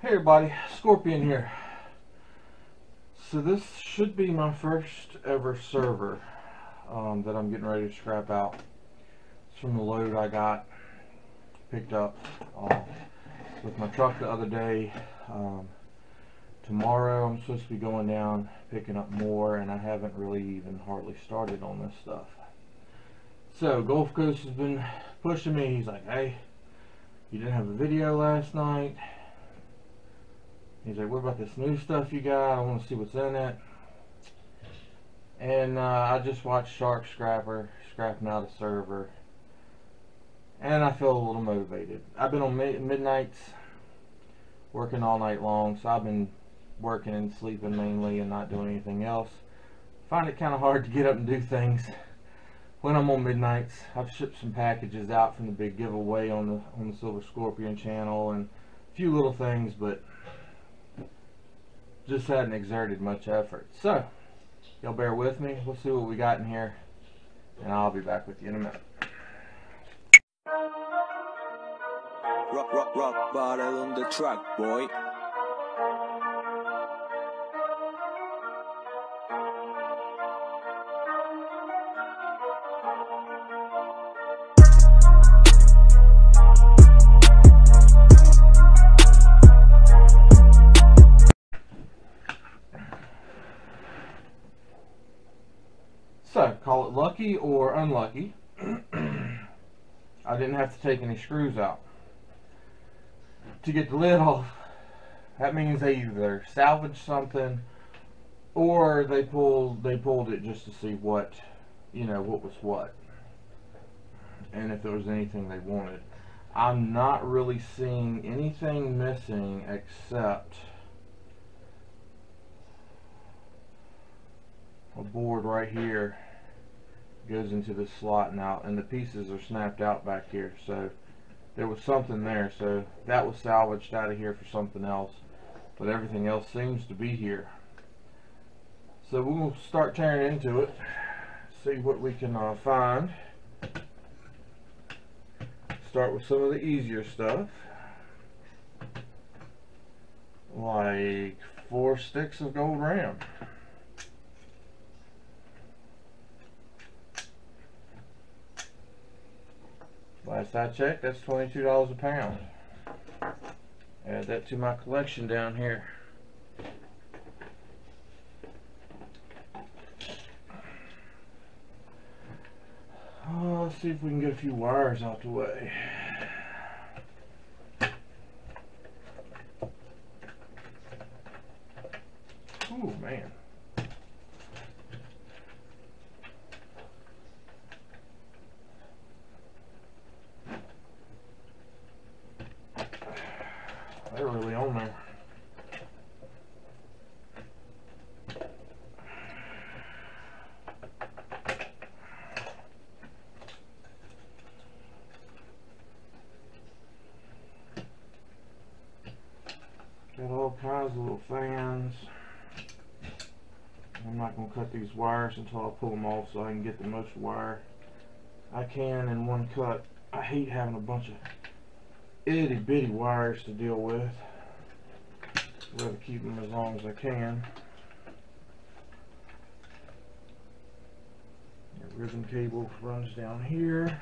Hey everybody, Scorpion here. So this should be my first ever server that I'm getting ready to scrap out. It's from the load I got picked up with my truck the other day. Tomorrow I'm supposed to be going down picking up more, and I haven't really even hardly started on this stuff. So Gulf Coast has been pushing me. He's like, hey, you didn't have a video last night. He's like, what about this new stuff you got? I want to see what's in it. And I just watched Shark Scrapper scrapping out a server, and I feel a little motivated. I've been on midnights working all night long, so I've been working and sleeping mainly and not doing anything else. Find it kind of hard to get up and do things when I'm on midnights. I've shipped some packages out from the big giveaway on the Silver Scorpion channel and a few little things, but just hadn't exerted much effort. So y'all bear with me. We'll see what we got in here, and I'll be back with you in a minute. Rock bottle on the track, boy. So, call it lucky or unlucky, I didn't have to take any screws out to get the lid off. That means they either salvaged something or they pulled it just to see what, what was what, and if there was anything they wanted. I'm not really seeing anything missing except a board right here goes into this slot now, and the pieces are snapped out back here, so there was something there. So that was salvaged out of here for something else, but everything else seems to be here. So we'll start tearing into it, see what we can find. Start with some of the easier stuff, like 4 sticks of gold ram. Last I checked, that's $22 a pound. Add that to my collection down here. Let's see if we can get a few wires out the way. Oh man. They're really on there. Got all kinds of little fans. I'm not going to cut these wires until I pull them off so I can get the most wire I can in one cut. I hate having a bunch of itty bitty wires to deal with. I'd rather keep them as long as I can. The ribbon cable runs down here.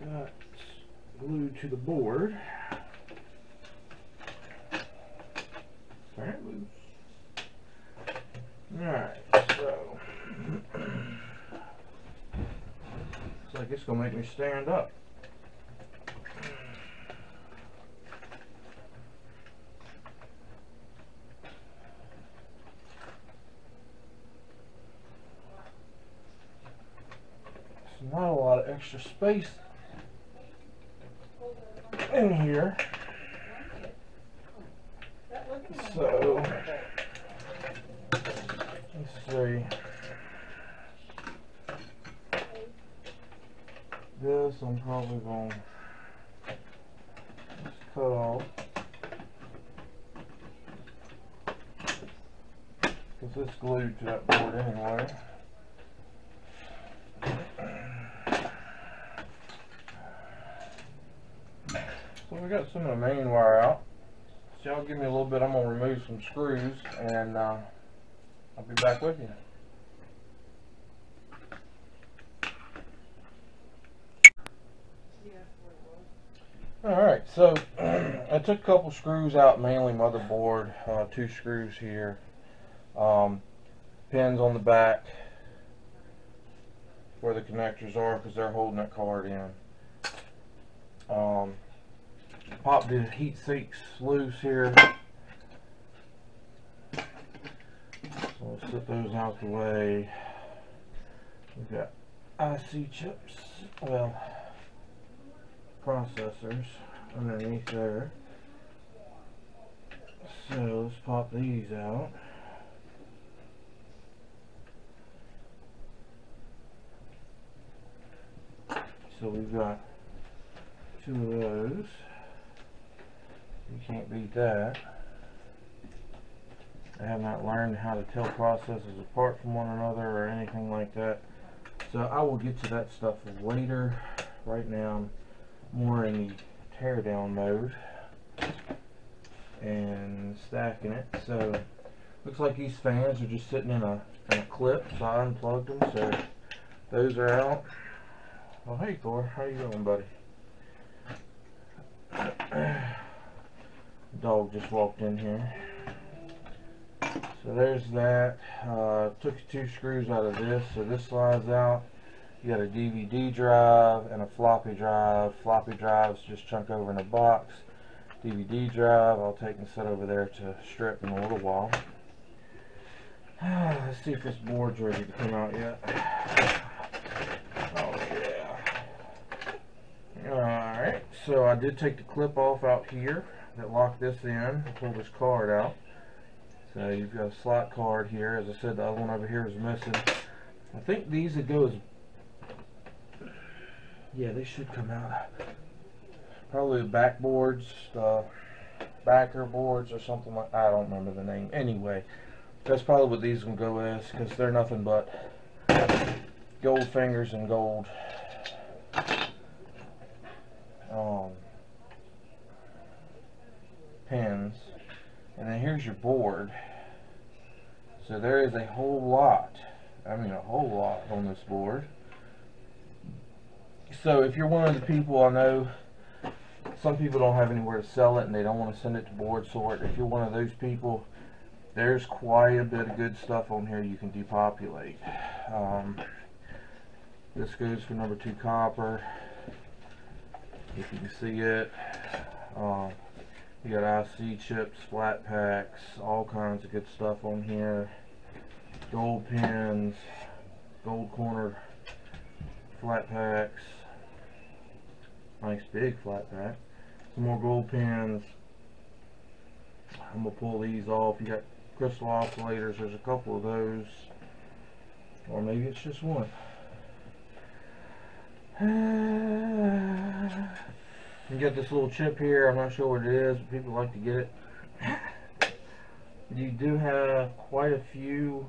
That's glued to the board. Turn it loose. Alright, so looks like it's gonna make me stand up. There's not a lot of extra space in here, so let's see. This I'm probably going to cut off. Because it's glued to that board anyway. So we got some of the main wire out. So y'all give me a little bit, I'm going to remove some screws and I'll be back with you. Alright, so I took a couple screws out, mainly motherboard, 2 screws here, pins on the back where the connectors are because they're holding that card in. Popped the heat sinks loose here, so we'll set those out the way. We've got IC chips, well, processors underneath there. So let's pop these out. So we've got 2 of those. You can't beat that. I have not learned how to tell processes apart from one another or anything like that. So I will get to that stuff later. Right now I'm more in the teardown mode and stacking it. So looks like these fans are just sitting in a clip, so I unplugged them, so those are out. Well, hey Thor, how you doing, buddy? Dog just walked in here. So there's that. Took 2 screws out of this, so this slides out. You got a DVD drive and a floppy drive. Floppy drives just chunk over in a box. DVD drive I'll take and set over there to strip in a little while. Let's see if this board's ready to come out yet. Oh yeah. Alright, so I did take the clip off out here that locked this in. Pull this card out. So you've got a slot card here. As I said, the other one over here is missing. I think these would go as... yeah, they should come out. Probably the backboards, the backer boards or something like... I don't remember the name. Anyway, that's probably what these will go as, because they're nothing but gold fingers and gold pins. And then here's your board. So there is a whole lot, I mean a whole lot on this board. So if you're one of the people, I know some people don't have anywhere to sell it and they don't want to send it to board sort. If you're one of those people, there's quite a bit of good stuff on here you can depopulate. This goes for number 2 copper, if you can see it. You got IC chips, flat packs, all kinds of good stuff on here. Gold pins, gold corner flat packs, nice big flat pack. Some more gold pins. I'm gonna pull these off. You got crystal oscillators, there's a couple of those, or maybe it's just one. You got this little chip here, I'm not sure what it is, but people like to get it. You do have quite a few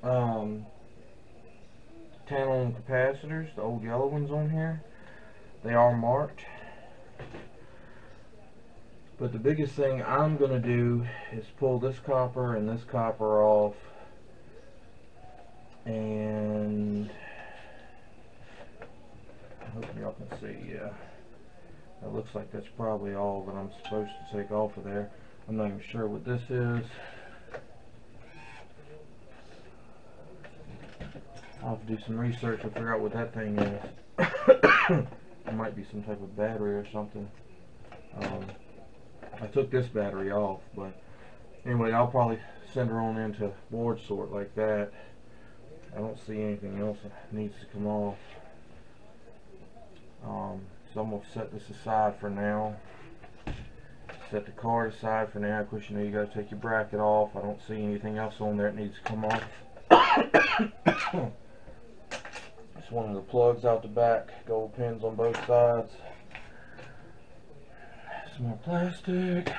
tantalum capacitors, the old yellow ones on here. They are marked. But the biggest thing I'm going to do is pull this copper and this copper off, and I hope y'all can see. Yeah, that looks like that's probably all that I'm supposed to take off of there. I'm not even sure what this is. I'll have to do some research and figure out what that thing is. It might be some type of battery or something. I took this battery off, but anyway, I'll probably send her on into board sort like that. I don't see anything else that needs to come off. So I'm going to set this aside for now. Set the card aside for now. Of course, you know you got to take your bracket off. I don't see anything else on there that needs to come off. Just one of the plugs out the back. Gold pins on both sides. some more plastic.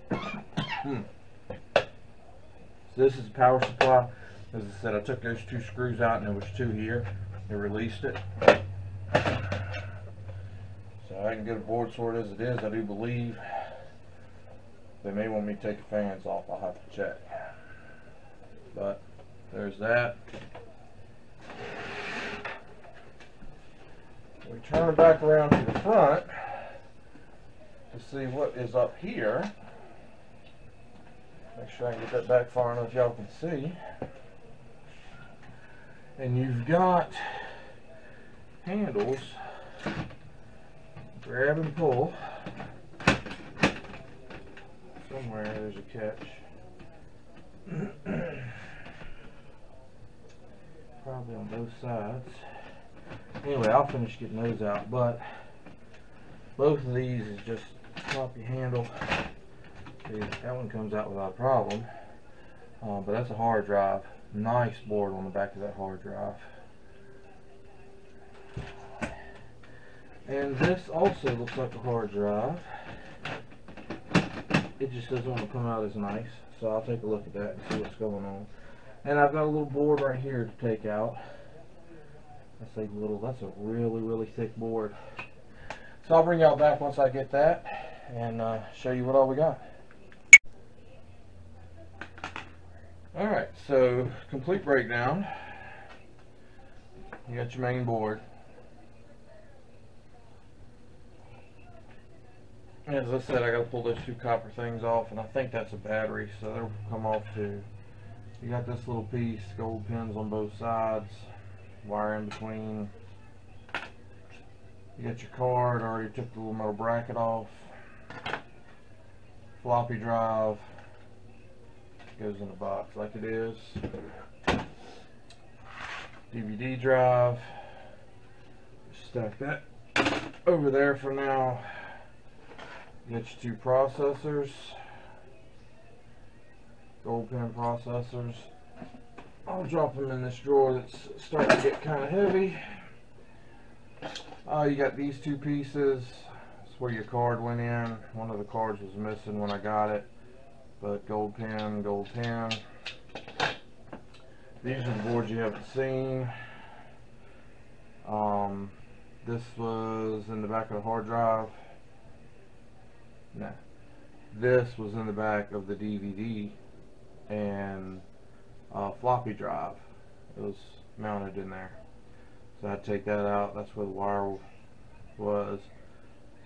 So this is the power supply. As I said, I took those 2 screws out and there was 2 here. They released it. So I can get a board sorted as it is. I do believe they may want me to take the fans off. I'll have to check. But there's that. We turn it back around to the front to see what is up here. Make sure I can get that back far enough y'all can see. And you've got handles, grab and pull. Somewhere there's a catch. Probably on both sides. Anyway, I'll finish getting those out, but both of these is just floppy handle. See, that one comes out without a problem, but that's a hard drive. Nice board on the back of that hard drive. And this also looks like a hard drive. It just doesn't want to come out as nice, so I'll take a look at that and see what's going on. And I've got a little board right here to take out. I say little, that's a really thick board. So I'll bring y'all back once I get that and show you what all we got. Alright, so complete breakdown. You got your main board. As I said, I got to pull those 2 copper things off, and I think that's a battery, so they'll come off too. You got this little piece, gold pins on both sides, wire in between. You got your card, already took the little metal bracket off. Floppy drive. Goes in the box like it is. DVD drive. Stack that over there for now. Get your 2 processors. Gold pin processors. I'll drop them in this drawer that's starting to get kind of heavy. You got these 2 pieces. That's where your card went in. One of the cards was missing when I got it. But gold pin, gold pin. These are the boards you haven't seen. This was in the back of the hard drive. No. This was in the back of the DVD and floppy drive. It was mounted in there. So I had to take that out. That's where the wire was.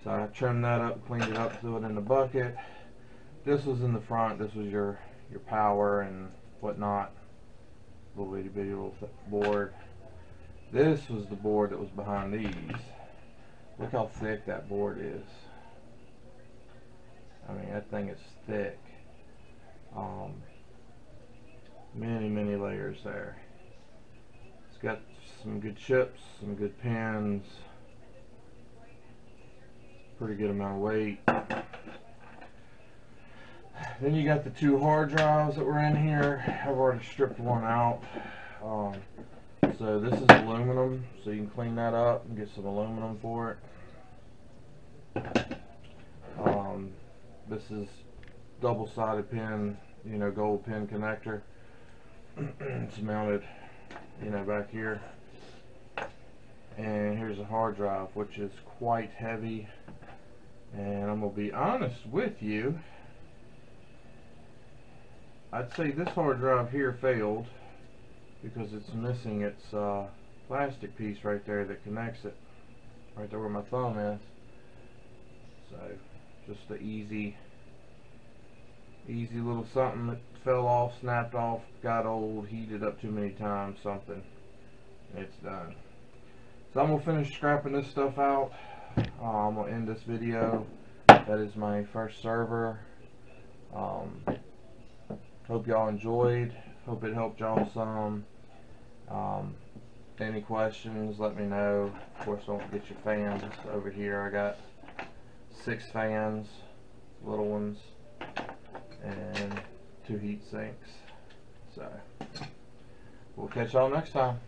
So I trimmed that up, cleaned it up, threw it in the bucket. This was in the front. This was your power and whatnot. Little itty bitty little board. This was the board that was behind these. Look how thick that board is. I mean, that thing is thick. Many layers there. It's got some good chips, some good pins. Pretty good amount of weight. Then you got the 2 hard drives that were in here. I've already stripped one out. So this is aluminum, so you can clean that up and get some aluminum for it. This is double-sided pin, you know, gold pin connector. It's mounted, you know, back here. And here's a hard drive, which is quite heavy. And I'm gonna be honest with you. I'd say this hard drive here failed because it's missing its plastic piece right there that connects it, right there where my thumb is. So just the easy little something that fell off, snapped off, got old, heated up too many times, something. It's done. So I'm gonna finish scrapping this stuff out. I'm gonna end this video. That is my first server. Hope y'all enjoyed. Hope it helped y'all some. Any questions, let me know. Of course, don't forget your fans over here. I got 6 fans, little ones, and 2 heat sinks. So we'll catch y'all next time.